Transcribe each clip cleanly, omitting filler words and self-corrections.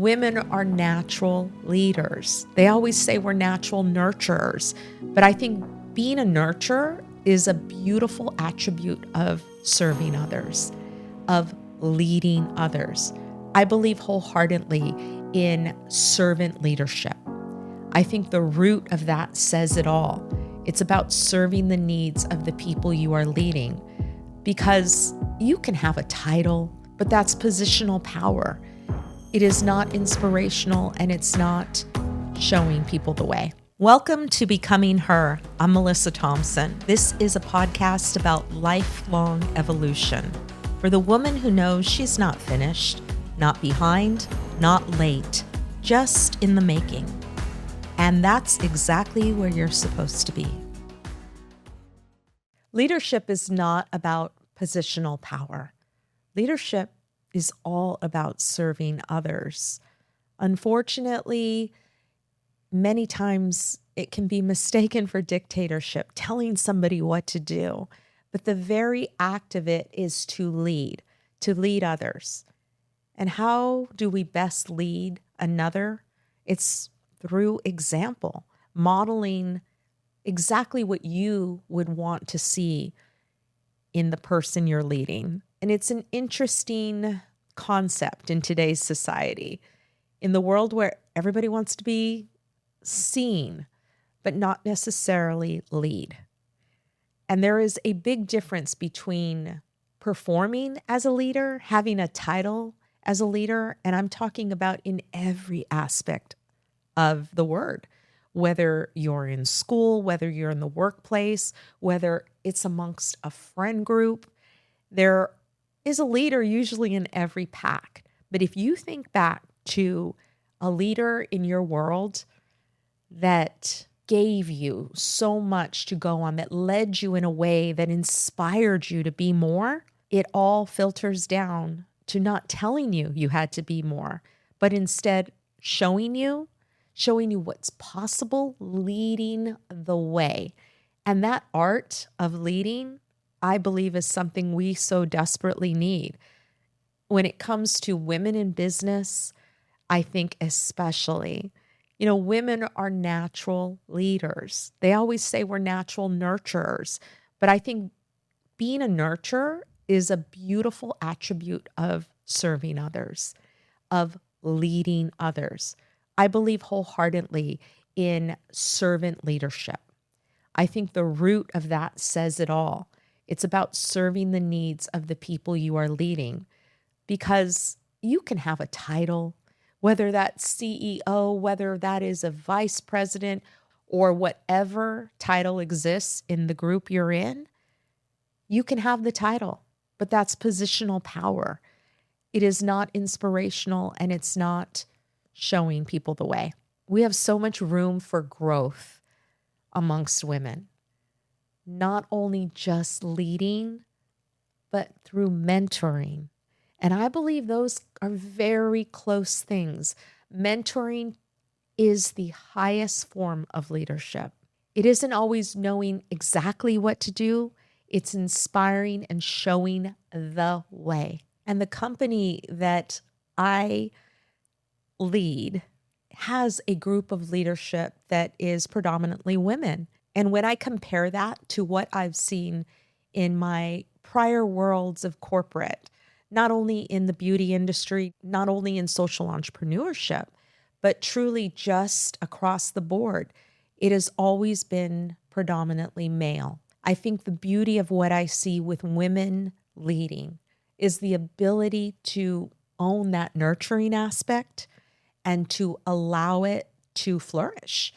Women are natural leaders. They always say we're natural nurturers, but I think being a nurturer is a beautiful attribute of serving others, of leading others. I believe wholeheartedly in servant leadership. I think the root of that says it all. It's about serving the needs of the people you are leading, because you can have a title, but that's positional power. It is not inspirational, and it's not showing people the way. Welcome to Becoming Her. I'm Melissa Thompson. This is a podcast about lifelong evolution for the woman who knows she's not finished, not behind, not late, just in the making. And that's exactly where you're supposed to be. Leadership is not about positional power. Leadership is all about serving others. Unfortunately, many times it can be mistaken for dictatorship, telling somebody what to do. But the very act of it is to lead others. And how do we best lead another? It's through example, modeling exactly what you would want to see in the person you're leading. And it's an interesting concept in today's society, in the world where everybody wants to be seen, but not necessarily lead. And there is a big difference between performing as a leader, having a title as a leader, and I'm talking about in every aspect of the word, whether you're in school, whether you're in the workplace, whether it's amongst a friend group. There is a leader usually in every pack. But if you think back to a leader in your world that gave you so much to go on, that led you in a way that inspired you to be more, it all filters down to not telling you you had to be more, but instead showing you what's possible, leading the way. And that art of leading, I believe, is something we so desperately need. When it comes to women in business, I think especially, women are natural leaders. They always say we're natural nurturers, but I think being a nurturer is a beautiful attribute of serving others, of leading others. I believe wholeheartedly in servant leadership. I think the root of that says it all. It's about serving the needs of the people you are leading, because you can have a title, whether that's CEO, whether that is a vice president, or whatever title exists in the group you're in. You can have the title, but that's positional power. It is not inspirational, and it's not showing people the way. We have so much room for growth amongst women, not only just leading, but through mentoring. And I believe those are very close things. Mentoring is the highest form of leadership. It isn't always knowing exactly what to do. It's inspiring and showing the way. And the company that I lead has a group of leadership that is predominantly women. And when I compare that to what I've seen in my prior worlds of corporate, not only in the beauty industry, not only in social entrepreneurship, but truly just across the board, it has always been predominantly male. I think the beauty of what I see with women leading is the ability to own that nurturing aspect and to allow it to flourish.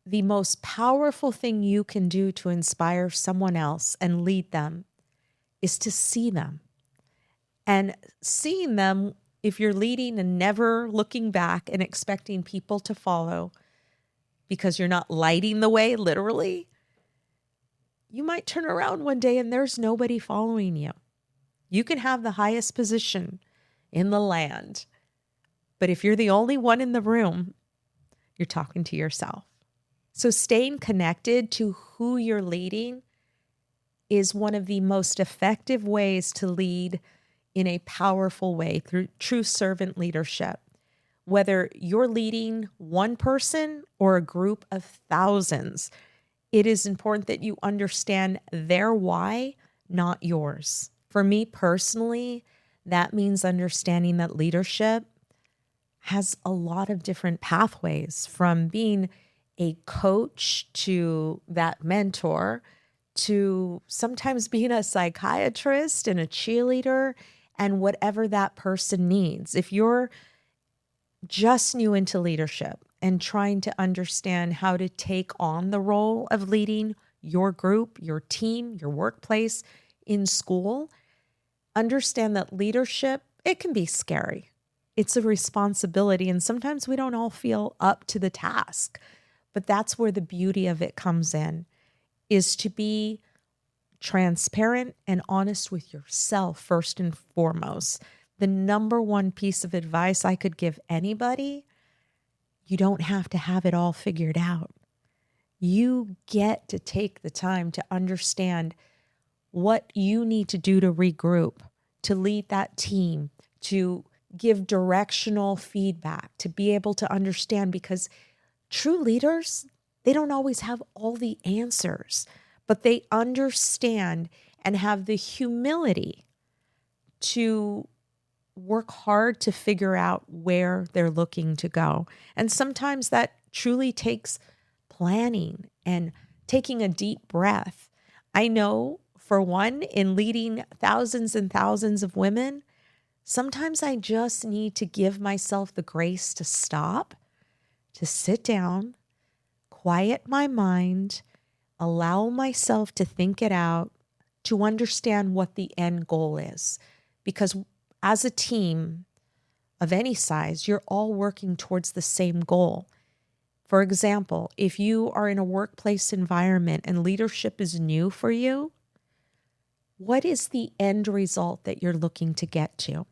The most powerful thing you can do to inspire someone else and lead them is to see them. And seeing them, if you're leading and never looking back and expecting people to follow because you're not lighting the way, literally, you might turn around one day and there's nobody following you. You can have the highest position in the land, but if you're the only one in the room, you're talking to yourself. So staying connected to who you're leading is one of the most effective ways to lead in a powerful way through true servant leadership. Whether you're leading one person or a group of thousands, it is important that you understand their why, not yours. For me personally, that means understanding that leadership has a lot of different pathways, from being a coach to that mentor to sometimes being a psychiatrist and a cheerleader and whatever that person needs. If you're just new into leadership and trying to understand how to take on the role of leading your group, your team, your workplace, in school, understand that leadership, it can be scary. It's a responsibility, and sometimes we don't all feel up to the task. But that's where the beauty of it comes in, is to be transparent and honest with yourself first and foremost. The number one piece of advice I could give anybody: you don't have to have it all figured out. You get to take the time to understand what you need to do to regroup, to lead that team, to give directional feedback, to be able to understand, because true leaders, they don't always have all the answers, but they understand and have the humility to work hard to figure out where they're looking to go. And sometimes that truly takes planning and taking a deep breath. I know, for one, in leading thousands and thousands of women, sometimes I just need to give myself the grace to stop, to sit down, quiet my mind, allow myself to think it out, to understand what the end goal is. Because as a team of any size, you're all working towards the same goal. For example, if you are in a workplace environment and leadership is new for you, what is the end result that you're looking to get to?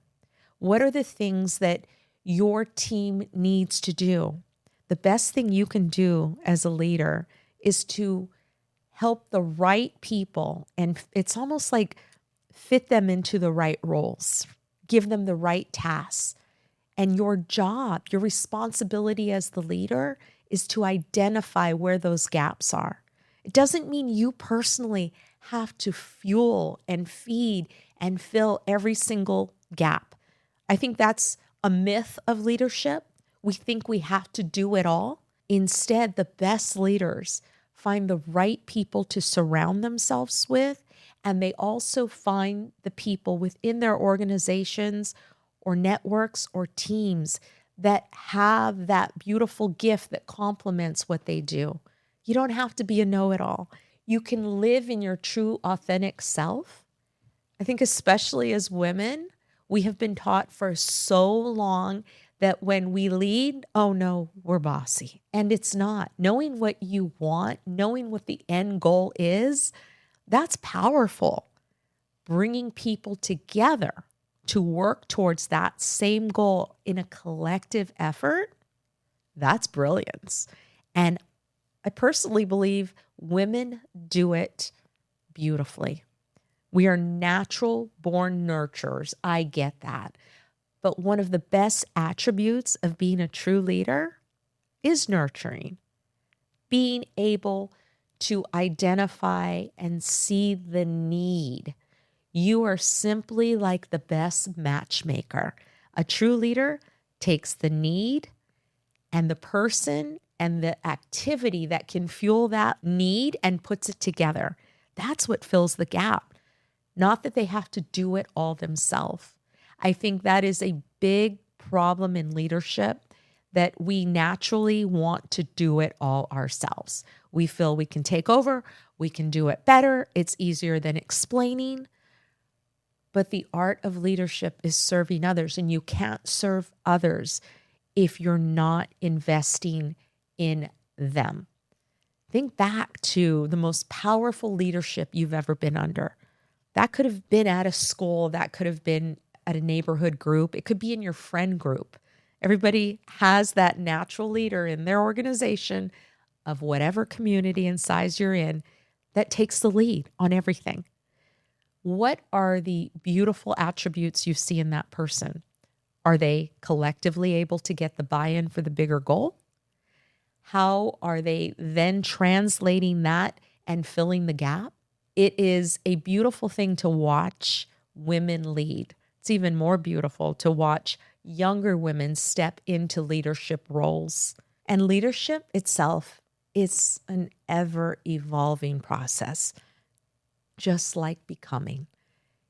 What are the things that your team needs to do? The best thing you can do as a leader is to help the right people, and it's almost like fit them into the right roles, give them the right tasks. And your job, your responsibility as the leader, is to identify where those gaps are. It doesn't mean you personally have to fuel and feed and fill every single gap. I think that's a myth of leadership. We think we have to do it all. Instead, the best leaders find the right people to surround themselves with, and they also find the people within their organizations or networks or teams that have that beautiful gift that complements what they do. You don't have to be a know-it-all. You can live in your true, authentic self. I think especially as women, we have been taught for so long that when we lead, oh no, we're bossy. And it's not. Knowing what you want, knowing what the end goal is, that's powerful. Bringing people together to work towards that same goal in a collective effort, that's brilliance. And I personally believe women do it beautifully. We are natural born nurturers. I get that. But one of the best attributes of being a true leader is nurturing. Being able to identify and see the need. You are simply like the best matchmaker. A true leader takes the need and the person and the activity that can fuel that need and puts it together. That's what fills the gap. Not that they have to do it all themselves. I think that is a big problem in leadership, that we naturally want to do it all ourselves. We feel we can take over, we can do it better, it's easier than explaining. But the art of leadership is serving others, and you can't serve others if you're not investing in them. Think back to the most powerful leadership you've ever been under. That could have been at a school, that could have been at a neighborhood group, it could be in your friend group. Everybody has that natural leader in their organization of whatever community and size you're in that takes the lead on everything. What are the beautiful attributes you see in that person? Are they collectively able to get the buy-in for the bigger goal? How are they then translating that and filling the gap? It is a beautiful thing to watch women lead. It's even more beautiful to watch younger women step into leadership roles. And leadership itself is an ever-evolving process, just like becoming.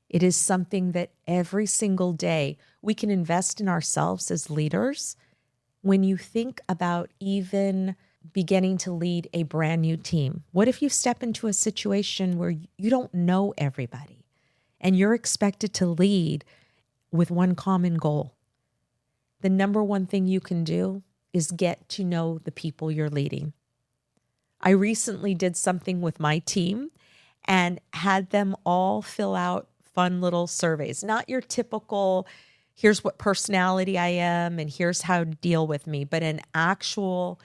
It is something that every single day we can invest in ourselves as leaders. When you think about even beginning to lead a brand new team, what if you step into a situation where you don't know everybody and you're expected to lead with one common goal? The number one thing you can do is get to know the people you're leading. I recently did something with my team and had them all fill out fun little surveys, not your typical, here's what personality I am and here's how to deal with me, but an actual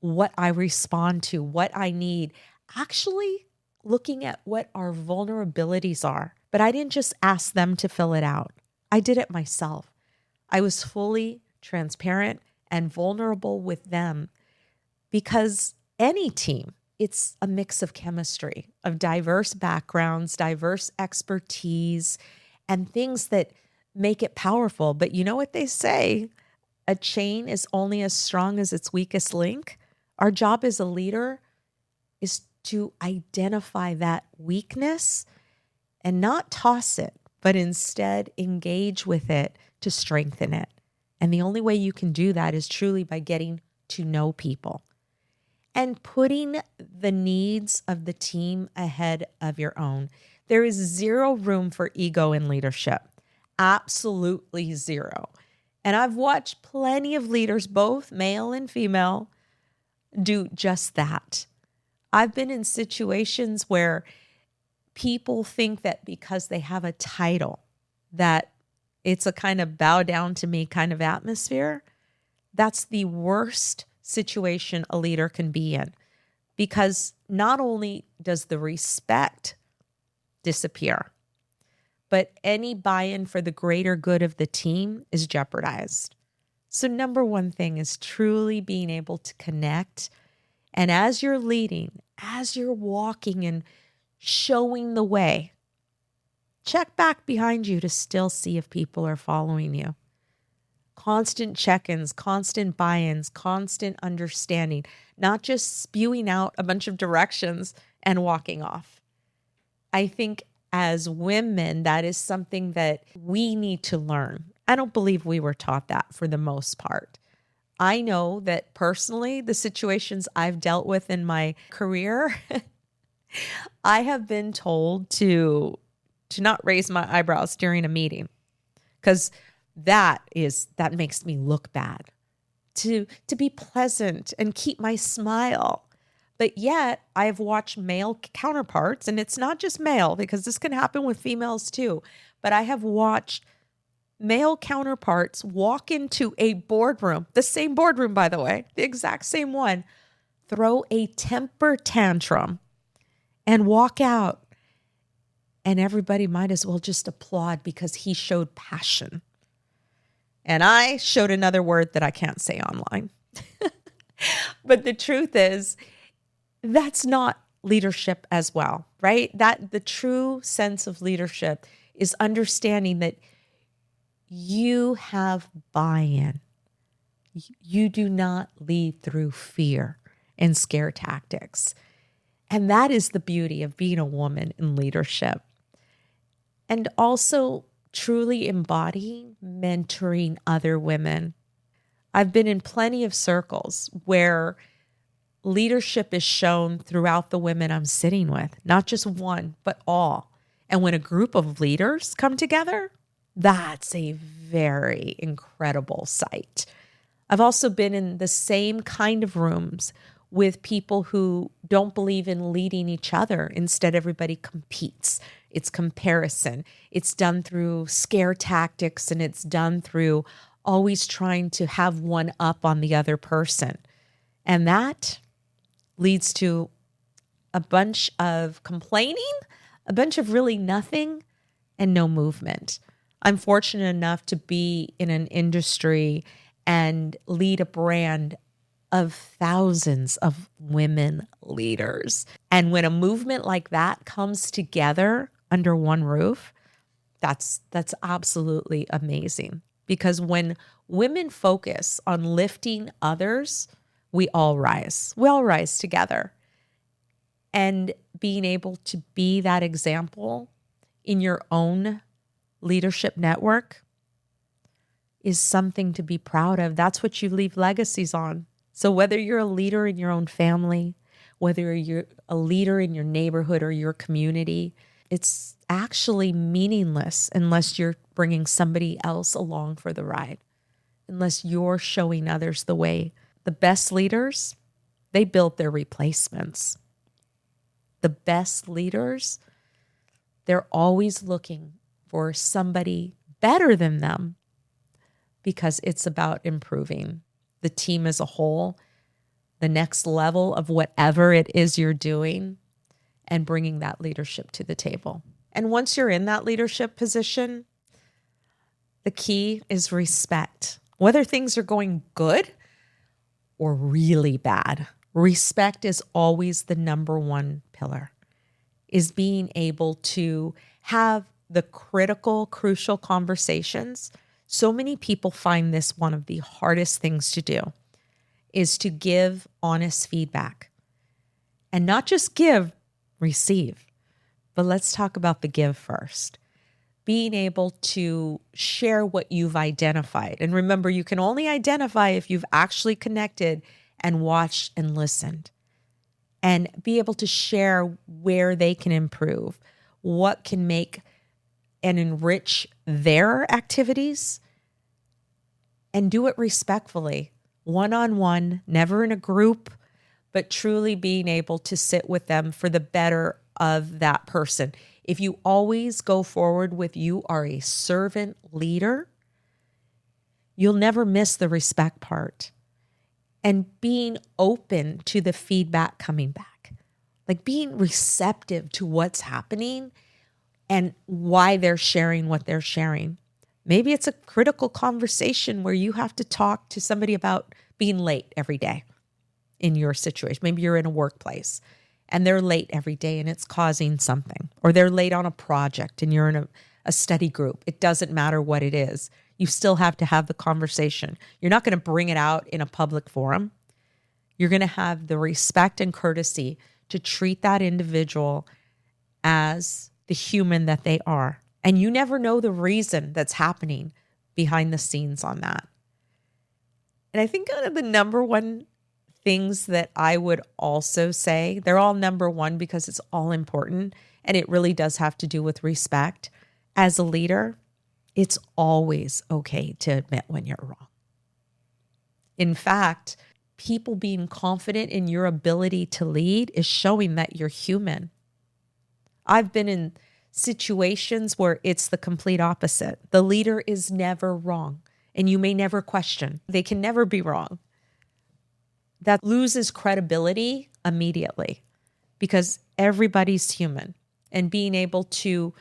what I respond to, what I need, actually looking at what our vulnerabilities are. But I didn't just ask them to fill it out. I did it myself. I was fully transparent and vulnerable with them because any team, it's a mix of chemistry, of diverse backgrounds, diverse expertise, and things that make it powerful. But you know what they say? A chain is only as strong as its weakest link. Our job as a leader is to identify that weakness and not toss it, but instead engage with it to strengthen it. And the only way you can do that is truly by getting to know people and putting the needs of the team ahead of your own. There is zero room for ego in leadership. Absolutely zero. And I've watched plenty of leaders, both male and female, do just that. I've been in situations where people think that because they have a title, that it's a kind of bow down to me kind of atmosphere. That's the worst situation a leader can be in, because not only does the respect disappear, but any buy-in for the greater good of the team is jeopardized. So number one thing is truly being able to connect. And as you're leading, as you're walking and showing the way, check back behind you to still see if people are following you. Constant check-ins, constant buy-ins, constant understanding, not just spewing out a bunch of directions and walking off. I think as women, that is something that we need to learn. I don't believe we were taught that for the most part. I know that personally, the situations I've dealt with in my career, I have been told to not raise my eyebrows during a meeting, because that makes me look bad. To be pleasant and keep my smile. But yet I've watched male counterparts, and it's not just male, because this can happen with females too, but I have watched male counterparts walk into a boardroom, the same boardroom, by the way, the exact same one, throw a temper tantrum and walk out. And everybody might as well just applaud because he showed passion. And I showed another word that I can't say online. But the truth is, that's not leadership as well, right? That the true sense of leadership is understanding that you have buy-in. You do not lead through fear and scare tactics. And that is the beauty of being a woman in leadership. And also truly embodying mentoring other women. I've been in plenty of circles where leadership is shown throughout the women I'm sitting with, not just one, but all. And when a group of leaders come together, that's a very incredible sight. I've also been in the same kind of rooms with people who don't believe in leading each other. Instead, everybody competes. It's comparison. It's done through scare tactics, and it's done through always trying to have one up on the other person. And that leads to a bunch of complaining, a bunch of really nothing, and no movement. I'm fortunate enough to be in an industry and lead a brand of thousands of women leaders. And when a movement like that comes together under one roof, that's absolutely amazing. Because when women focus on lifting others, we all rise. We all rise together. And being able to be that example in your own leadership network is something to be proud of. That's what you leave legacies on. So whether you're a leader in your own family, whether you're a leader in your neighborhood or your community, it's actually meaningless unless you're bringing somebody else along for the ride, unless you're showing others the way. The best leaders, they build their replacements. The best leaders, they're always looking for somebody better than them because it's about improving the team as a whole, the next level of whatever it is you're doing, and bringing that leadership to the table. And once you're in that leadership position, the key is respect. Whether things are going good or really bad, respect is always the number one pillar, is being able to have the critical, crucial conversations. So many people find this one of the hardest things to do, is to give honest feedback. And not just give, receive. But let's talk about the give first. Being able to share what you've identified. And remember, you can only identify if you've actually connected and watched and listened. And be able to share where they can improve, what can make and enrich their activities, and do it respectfully, one-on-one, never in a group, but truly being able to sit with them for the better of that person. If you always go forward with you are a servant leader, you'll never miss the respect part. And being open to the feedback coming back, like being receptive to what's happening and why they're sharing what they're sharing. Maybe it's a critical conversation where you have to talk to somebody about being late every day in your situation. Maybe you're in a workplace and they're late every day and it's causing something. Or they're late on a project and you're in a study group. It doesn't matter what it is. You still have to have the conversation. You're not going to bring it out in a public forum. You're going to have the respect and courtesy to treat that individual as the human that they are. And you never know the reason that's happening behind the scenes on that. And I think one of the number one things that I would also say, they're all number one because it's all important, and it really does have to do with respect. As a leader, it's always okay to admit when you're wrong. In fact, people being confident in your ability to lead is showing that you're human. I've been in situations where it's the complete opposite. The leader is never wrong, and you may never question. They can never be wrong. That loses credibility immediately because everybody's human, and being able to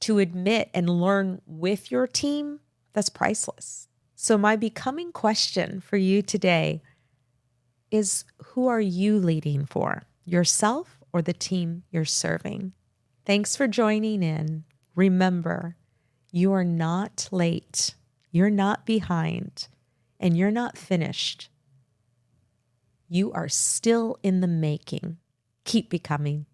admit and learn with your team, that's priceless. So my becoming question for you today is, who are you leading for? Yourself or the team you're serving? Thanks for joining in. Remember, you are not late, you're not behind, and you're not finished. You are still in the making. Keep becoming.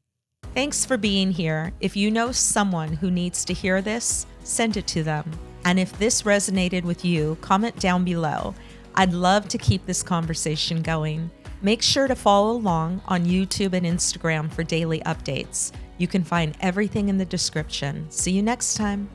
Thanks for being here. If you know someone who needs to hear this, send it to them. And if this resonated with you, comment down below. I'd love to keep this conversation going. Make sure to follow along on YouTube and Instagram for daily updates. You can find everything in the description. See you next time.